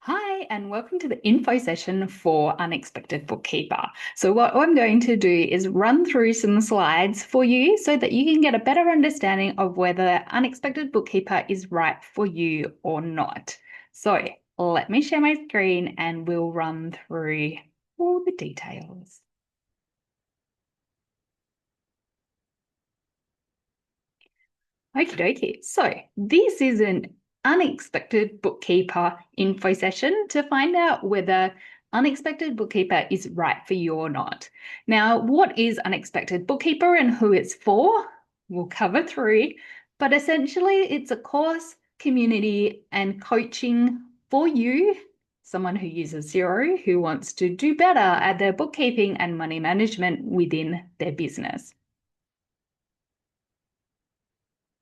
Hi, and welcome to the info session for Unexpected Bookkeeper. So what I'm going to do is run through some slides for you so that you can get a better understanding of whether Unexpected Bookkeeper is right for you or not. So let me share my screen and we'll run through all the details. Okie dokie. So this is an Unexpected Bookkeeper info session to find out whether Unexpected Bookkeeper is right for you or not. Now, what is Unexpected Bookkeeper and who it's for? We'll cover through, but essentially it's a course, community, and coaching for you, someone who uses Xero, who wants to do better at their bookkeeping and money management within their business.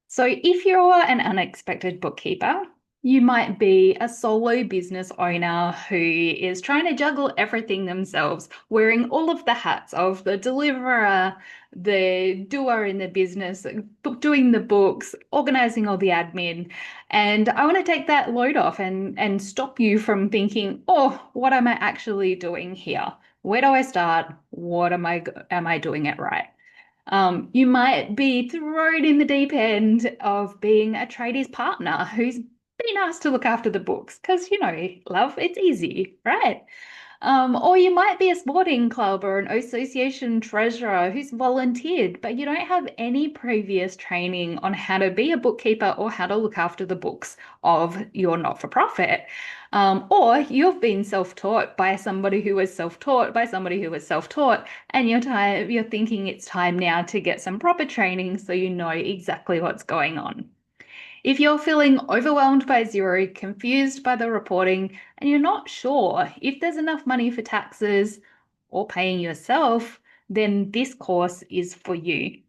So if you're an unexpected bookkeeper, you might be a solo business owner who is trying to juggle everything themselves, wearing all of the hats of the deliverer, the doer in the business, doing the books, organizing all the admin. And I want to take that load off and stop you from thinking, oh, what am I actually doing here? Where do I start? What am I doing it right? You might be thrown in the deep end of being a tradies partner who's been asked to look after the books because, love, it's easy, right? Or you might be a sporting club or an association treasurer who's volunteered, but you don't have any previous training on how to be a bookkeeper or how to look after the books of your not-for-profit. Or you've been self-taught by somebody who was self-taught by somebody who was self-taught, and you're thinking it's time now to get some proper training so you know exactly what's going on. If you're feeling overwhelmed by Xero, confused by the reporting, and you're not sure if there's enough money for taxes or paying yourself, then this course is for you.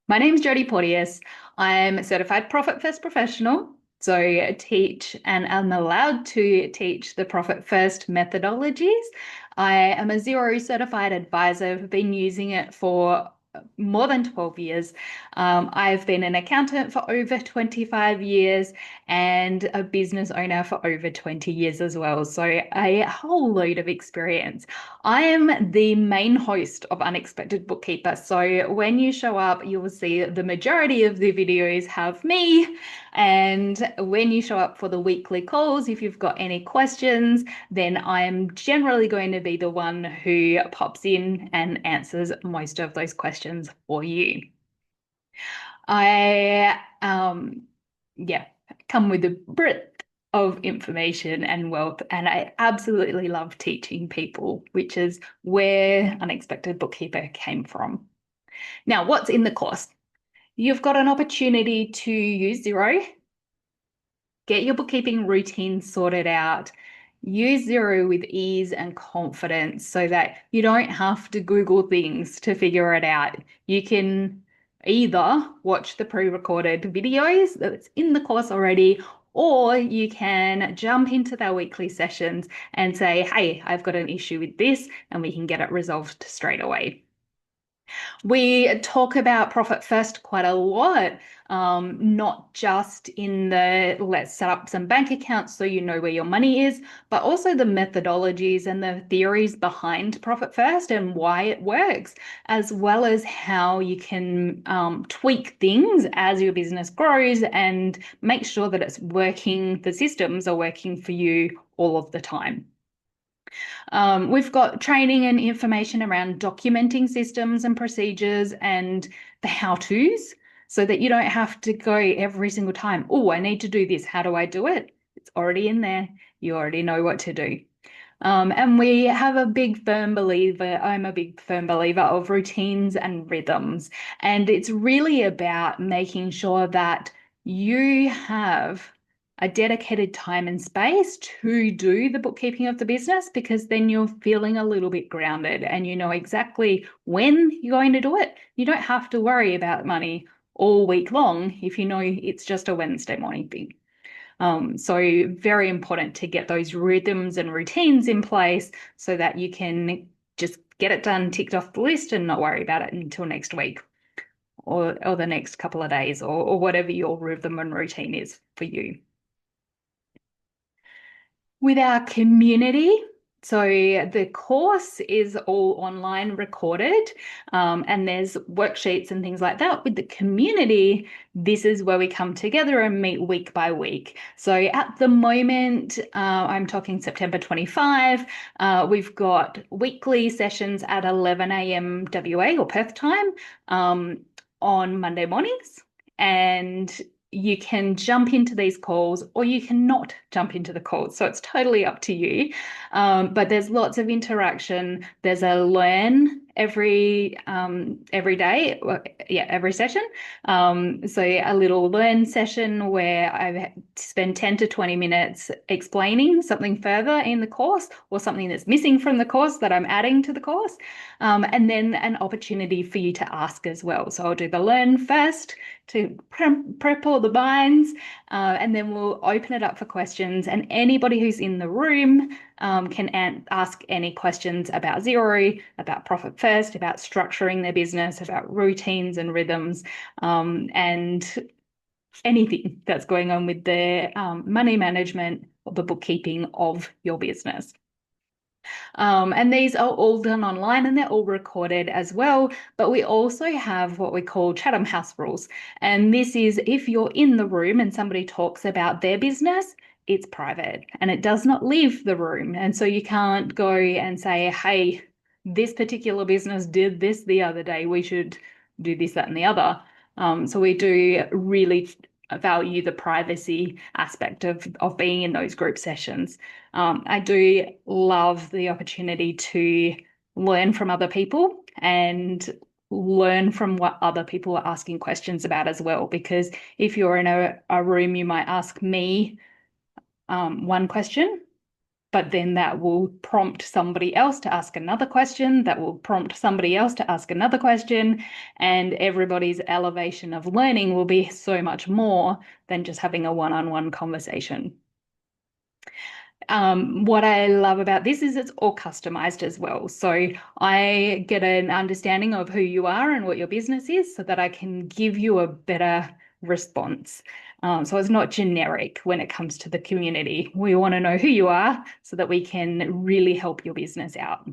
My name is Jodie Porteous. I'm a certified Profit First professional. So I teach and I'm allowed to teach the Profit First methodologies. I am a Xero certified advisor. I've been using it for more than 12 years. I've been an accountant for over 25 years and a business owner for over 20 years as well. So a whole load of experience. I am the main host of Unexpected Bookkeeper. So when you show up, you will see the majority of the videos have me. And when you show up for the weekly calls, if you've got any questions, then I'm generally going to be the one who pops in and answers most of those questions for you. I, come with a breadth of information and wealth, and I absolutely love teaching people, which is where Unexpected Bookkeeper came from. Now, what's in the course? You've got an opportunity to use Xero, get your bookkeeping routine sorted out, use Xero with ease and confidence so that you don't have to Google things to figure it out. You can either watch the pre-recorded videos that's in the course already, or you can jump into their weekly sessions and say, hey, I've got an issue with this, and we can get it resolved straight away. We talk about profit first quite a lot, not just in the let's set up some bank accounts so you know where your money is, but also the methodologies and the theories behind profit first and why it works, as well as how you can tweak things as your business grows and make sure that it's working, the systems are working for you all of the time. We've got training and information around documenting systems and procedures and the how-tos so that you don't have to go every single time, oh, I need to do this. How do I do it? It's already in there. You already know what to do. And we have I'm a big firm believer of routines and rhythms. And it's really about making sure that you have a dedicated time and space to do the bookkeeping of the business, because then you're feeling a little bit grounded and you know exactly when you're going to do it. You don't have to worry about money all week long if you know it's just a Wednesday morning thing. So very important to get those rhythms and routines in place so that you can just get it done, ticked off the list, and not worry about it until next week or the next couple of days or whatever your rhythm and routine is for you. With our community, so the course is all online recorded, and there's worksheets and things like that. With the community, this is where we come together and meet week by week. So at the moment, I'm talking September 25, we've got weekly sessions at 11 a.m. WA or Perth time on Monday mornings. And you can jump into these calls or you cannot jump into the calls. So it's totally up to you. But there's lots of interaction. There's a learn every day, every session. So a little learn session where I spend 10 to 20 minutes explaining something further in the course or something that's missing from the course that I'm adding to the course. And then an opportunity for you to ask as well. So I'll do the learn first to prep all the binds, and then we'll open it up for questions. And anybody who's in the room can ask any questions about Xero, about Profit First, about structuring their business, about routines and rhythms, and anything that's going on with the money management or the bookkeeping of your business. And these are all done online and they're all recorded as well. But we also have what we call Chatham House rules. And this is if you're in the room and somebody talks about their business, it's private and it does not leave the room. And so you can't go and say, hey, this particular business did this the other day. We should do this, that, and the other. So we do really value the privacy aspect of being in those group sessions. I do love the opportunity to learn from other people and learn from what other people are asking questions about as well. Because if you're in a room, you might ask me one question, but then that will prompt somebody else to ask another question, that will prompt somebody else to ask another question, and everybody's elevation of learning will be so much more than just having a one-on-one conversation. What I love about this is it's all customized as well. So I get an understanding of who you are and what your business is so that I can give you a better response. So it's not generic when it comes to the community. We want to know who you are so that we can really help your business out.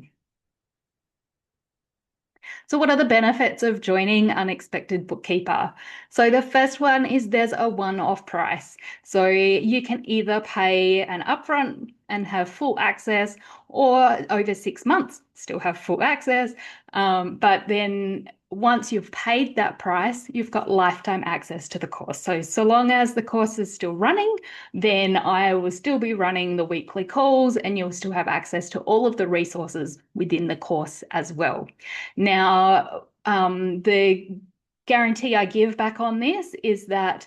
So what are the benefits of joining Unexpected Bookkeeper? So the first one is there's a one-off price. So you can either pay an upfront and have full access, or over 6 months still have full access. But then once you've paid that price, you've got lifetime access to the course. So long as the course is still running, then I will still be running the weekly calls and you'll still have access to all of the resources within the course as well. Now, the guarantee I give back on this is that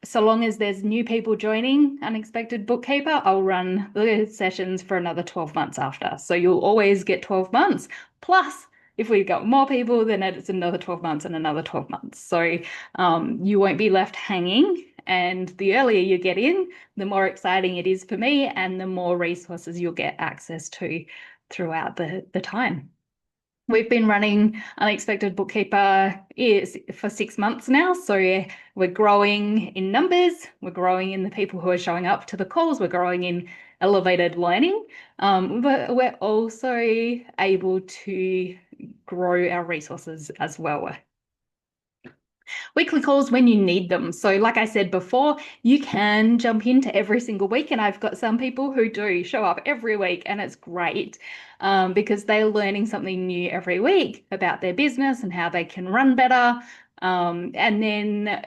so long as there's new people joining Unexpected Bookkeeper, I'll run the sessions for another 12 months after. So you'll always get 12 months. Plus, if we've got more people, then it's another 12 months and another 12 months. So you won't be left hanging. And the earlier you get in, the more exciting it is for me and the more resources you'll get access to throughout the time. We've been running Unexpected Bookkeeper for 6 months now. So we're growing in numbers. We're growing in the people who are showing up to the calls. We're growing in elevated learning. But we're also able to grow our resources as well. Weekly calls when you need them. So like I said before, you can jump into every single week, and I've got some people who do show up every week, and it's great because they're learning something new every week about their business and how they can run better. And then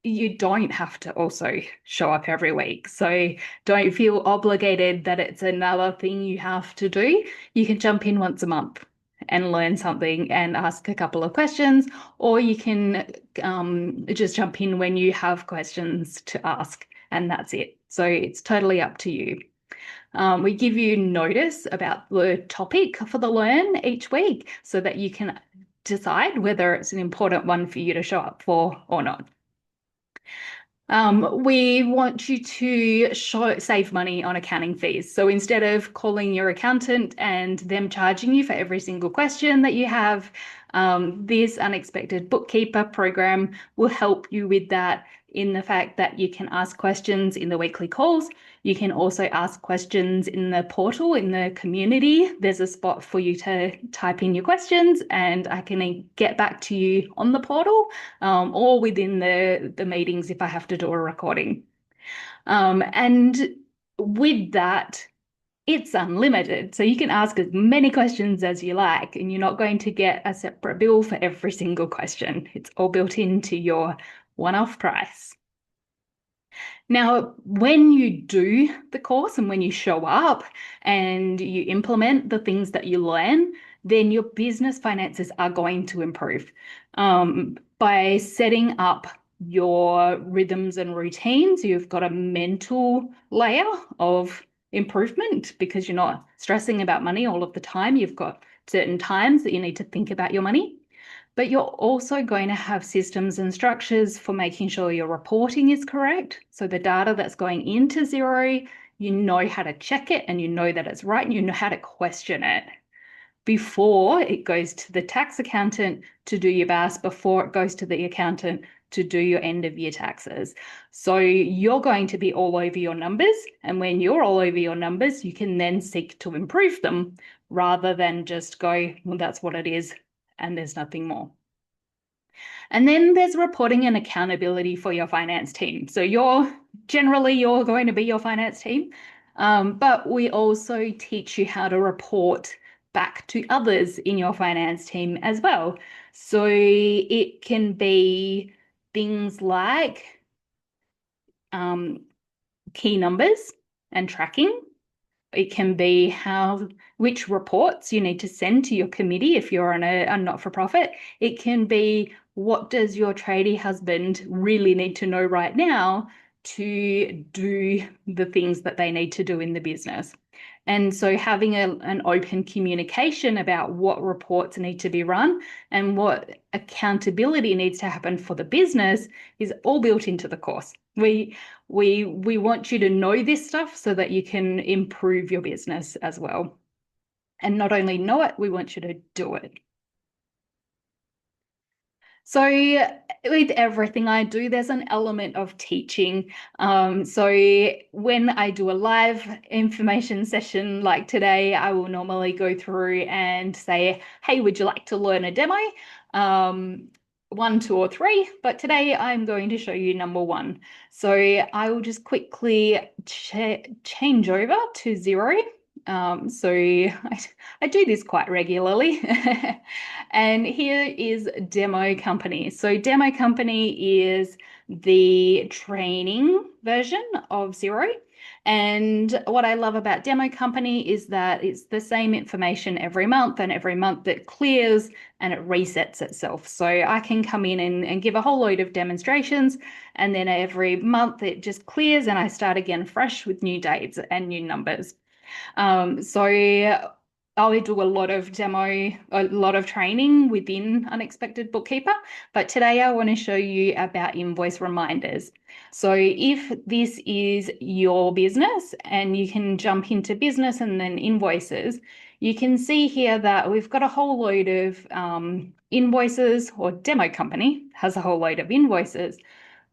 you don't have to also show up every week. So don't feel obligated that it's another thing you have to do. You can jump in once a month and learn something and ask a couple of questions, or you can just jump in when you have questions to ask, and that's it. So it's totally up to you. We give you notice about the topic for the learn each week so that you can decide whether it's an important one for you to show up for or not. We want you to save money on accounting fees. So instead of calling your accountant and them charging you for every single question that you have, this Unexpected Bookkeeper program will help you with that in the fact that you can ask questions in the weekly calls. You can also ask questions in the portal, in the community. There's a spot for you to type in your questions and I can get back to you on the portal or within the meetings if I have to do a recording. And with that, it's unlimited. So you can ask as many questions as you like, and you're not going to get a separate bill for every single question. It's all built into your one-off price. Now, when you do the course and when you show up and you implement the things that you learn, then your business finances are going to improve. By setting up your rhythms and routines, you've got a mental layer of improvement because you're not stressing about money all of the time. You've got certain times that you need to think about your money. But you're also going to have systems and structures for making sure your reporting is correct. So the data that's going into Xero, you know how to check it and you know that it's right and you know how to question it before it goes to the tax accountant to do your BAS, before it goes to the accountant to do your end of year taxes. So you're going to be all over your numbers. And when you're all over your numbers, you can then seek to improve them rather than just go, well, that's what it is and there's nothing more. And then there's reporting and accountability for your finance team. So you're going to be your finance team, but we also teach you how to report back to others in your finance team as well. So it can be things like key numbers and tracking. It can be which reports you need to send to your committee if you're on a not-for-profit. It can be what does your tradie husband really need to know right now to do the things that they need to do in the business. And so having an open communication about what reports need to be run and what accountability needs to happen for the business is all built into the course. We want you to know this stuff so that you can improve your business as well. And not only know it, we want you to do it. So with everything I do, there's an element of teaching. So when I do a live information session like today, I will normally go through and say, hey, would you like to learn a demo? 1, 2, or 3, but today I'm going to show you number 1. So I will just quickly change over to Xero. So I do this quite regularly. And here is Demo Company. So Demo Company is the training version of Xero. And what I love about Demo Company is that it's the same information every month, and every month it clears and it resets itself. So I can come in and give a whole load of demonstrations, and then every month it just clears and I start again fresh with new dates and new numbers. So I do a lot of training within Unexpected Bookkeeper, but today I want to show you about invoice reminders. So if this is your business and you can jump into business and then invoices, you can see here that we've got a whole load of invoices, or Demo Company has a whole load of invoices,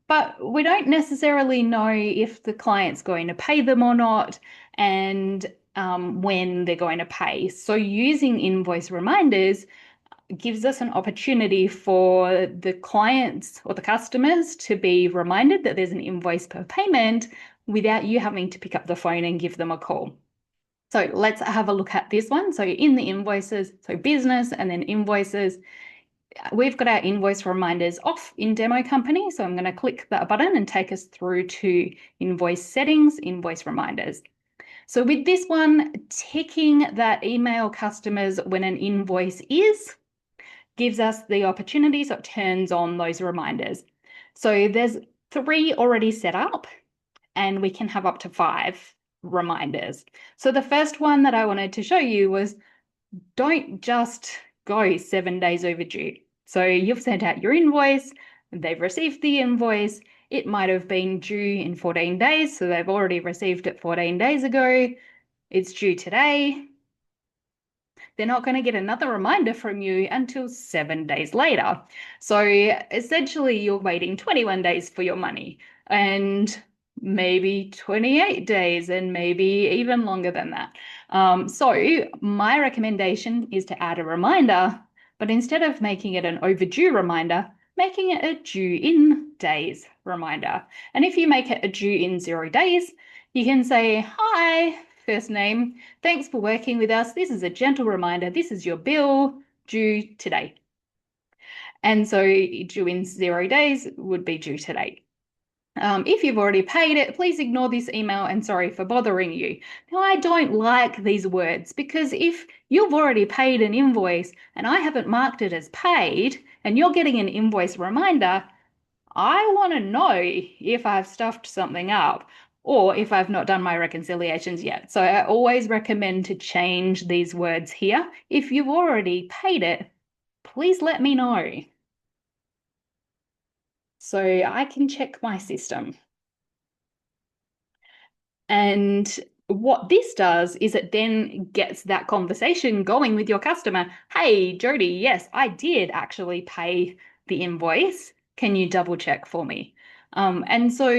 but we don't necessarily know if the client's going to pay them or not, and when they're going to pay. So using invoice reminders gives us an opportunity for the clients or the customers to be reminded that there's an invoice per payment without you having to pick up the phone and give them a call. So let's have a look at this one. So in the invoices, so business and then invoices, we've got our invoice reminders off in Demo Company. So I'm going to click that button and take us through to invoice settings, invoice reminders. So with this one, ticking that email customers when an invoice is gives us the opportunity, so it turns on those reminders. So there's 3 already set up, and we can have up to 5 reminders. So the first one that I wanted to show you was, don't just go 7 days overdue. So you've sent out your invoice, they've received the invoice, it might have been due in 14 days, so they've already received it 14 days ago. It's due today. they're not going to get another reminder from you until 7 days later. So essentially, you're waiting 21 days for your money, and maybe 28 days, and maybe even longer than that. So my recommendation is to add a reminder, but instead of making it an overdue reminder, making it a due in days reminder. And if you make it a due in 0 days, you can say, hi, first name, thanks for working with us. This is a gentle reminder. This is your bill due today. And so due in 0 days would be due today. If you've already paid it, please ignore this email and sorry for bothering you. Now, I don't like these words because if you've already paid an invoice and I haven't marked it as paid and you're getting an invoice reminder, I want to know if I've stuffed something up or if I've not done my reconciliations yet. So I always recommend to change these words here. If you've already paid it, please let me know so I can check my system. And what this does is it then gets that conversation going with your customer. Hey, Jody, yes, I did actually pay the invoice. Can you double check for me? And so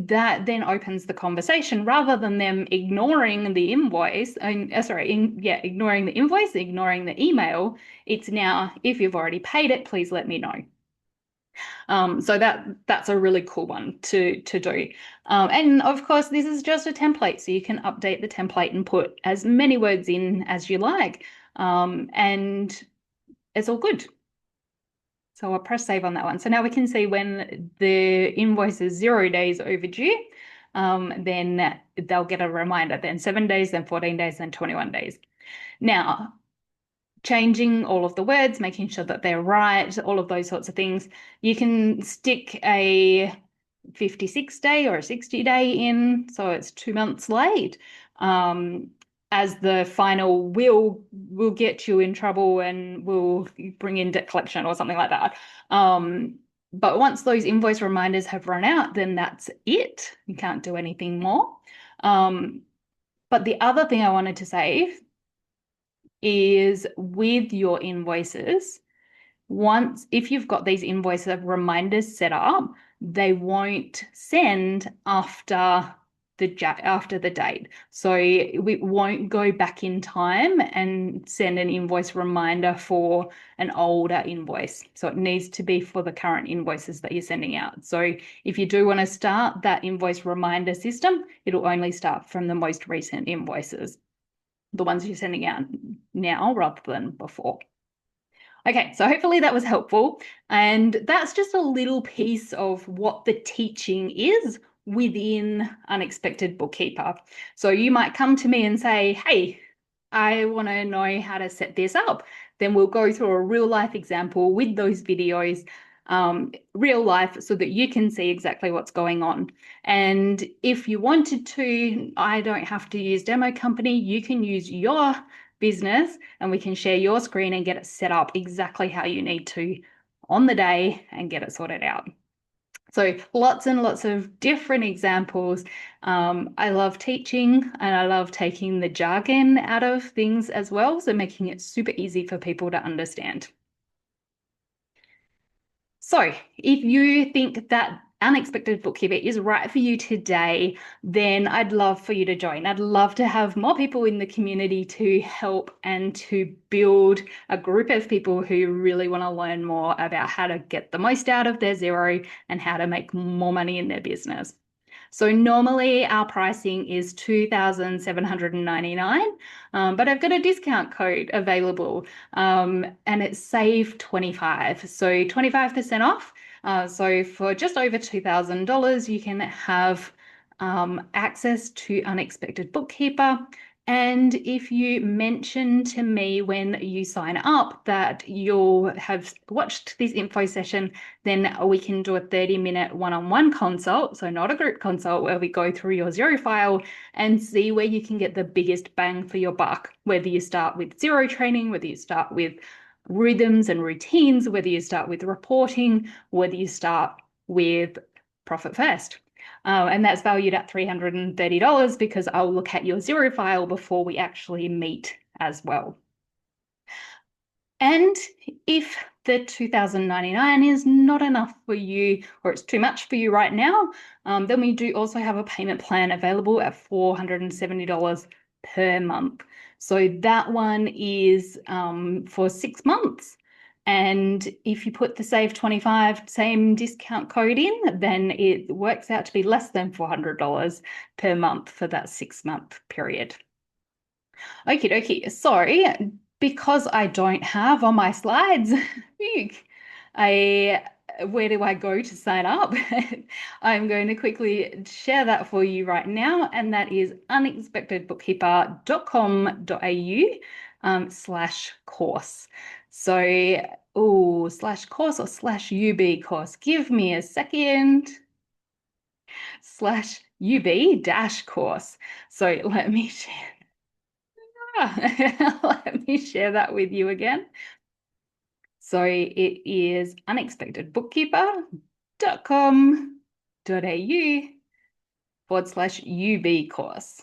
that then opens the conversation rather than them ignoring the invoice. Ignoring the invoice, ignoring the email. It's now, if you've already paid it, please let me know. So that's a really cool one to do. And of course, this is just a template, so you can update the template and put as many words in as you like. And it's all good. So I'll press save on that one. So now we can see when the invoice is 0 days overdue, then they'll get a reminder, then 7 days, then 14 days, then 21 days. Now, changing all of the words, making sure that they're right, all of those sorts of things. You can stick a 56-day or a 60-day in, so it's 2 months late, as the final will get you in trouble and will bring in debt collection or something like that. But once those invoice reminders have run out, then that's it. You can't do anything more. But the other thing I wanted to say is with your invoices, if you've got these invoices reminders set up, they won't send after the date. So we won't go back in time and send an invoice reminder for an older invoice. So it needs to be for the current invoices that you're sending out. So if you do want to start that invoice reminder system, it'll only start from the most recent invoices, the ones you're sending out now rather than before. Okay, so hopefully that was helpful. And that's just a little piece of what the teaching is within Unexpected Bookkeeper. So you might come to me and say, hey, I want to know how to set this up. Then we'll go through a real life example with those videos, real life, so that you can see exactly what's going on. And if you wanted to, I don't have to use Demo Company. You can use your business and we can share your screen and get it set up exactly how you need to on the day and get it sorted out. So lots and lots of different examples. I love teaching and I love taking the jargon out of things as well, so making it super easy for people to understand. So if you think that Unexpected Bookkeeper is right for you today, then I'd love for you to join. I'd love to have more people in the community to help and to build a group of people who really want to learn more about how to get the most out of their Xero and how to make more money in their business. So normally our pricing is $2,799, but I've got a discount code available and it's save 25. So 25% off. So for just over $2,000, you can have access to Unexpected Bookkeeper. And if you mention to me when you sign up that you'll have watched this info session, then we can do a 30-minute one-on-one consult, so not a group consult, where we go through your Xero file and see where you can get the biggest bang for your buck, whether you start with Xero training, whether you start with rhythms and routines, whether you start with reporting, whether you start with Profit First. And that's valued at $330 because I'll look at your Xero file before we actually meet as well. And if the $2,099 is not enough for you, or it's too much for you right now, then we do also have a payment plan available at $470 per month. So that one is for 6 months. And if you put the Save 25 same discount code in, then it works out to be less than $400 per month for that 6-month period. Okie dokie. So, because I don't have on my slides, I where do I go to sign up? I'm going to quickly share that for you right now, and that is unexpectedbookkeeper.com.au/course. So, oh, slash course or slash UB course. Give me a second. Slash UB dash course. So let me share. Let me share that with you again. So it is unexpectedbookkeeper.com.au/UB course.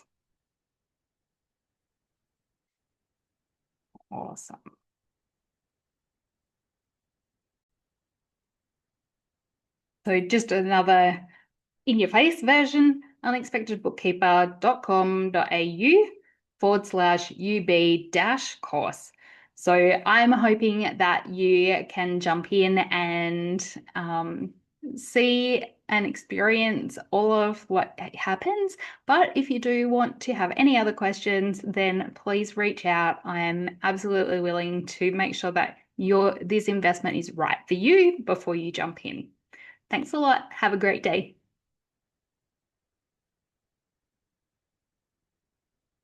Awesome. So just another in your face version, unexpectedbookkeeper.com.au/UB-course. So I'm hoping that you can jump in and see and experience all of what happens. But if you do want to have any other questions, then please reach out. I am absolutely willing to make sure that this investment is right for you before you jump in. Thanks a lot. Have a great day.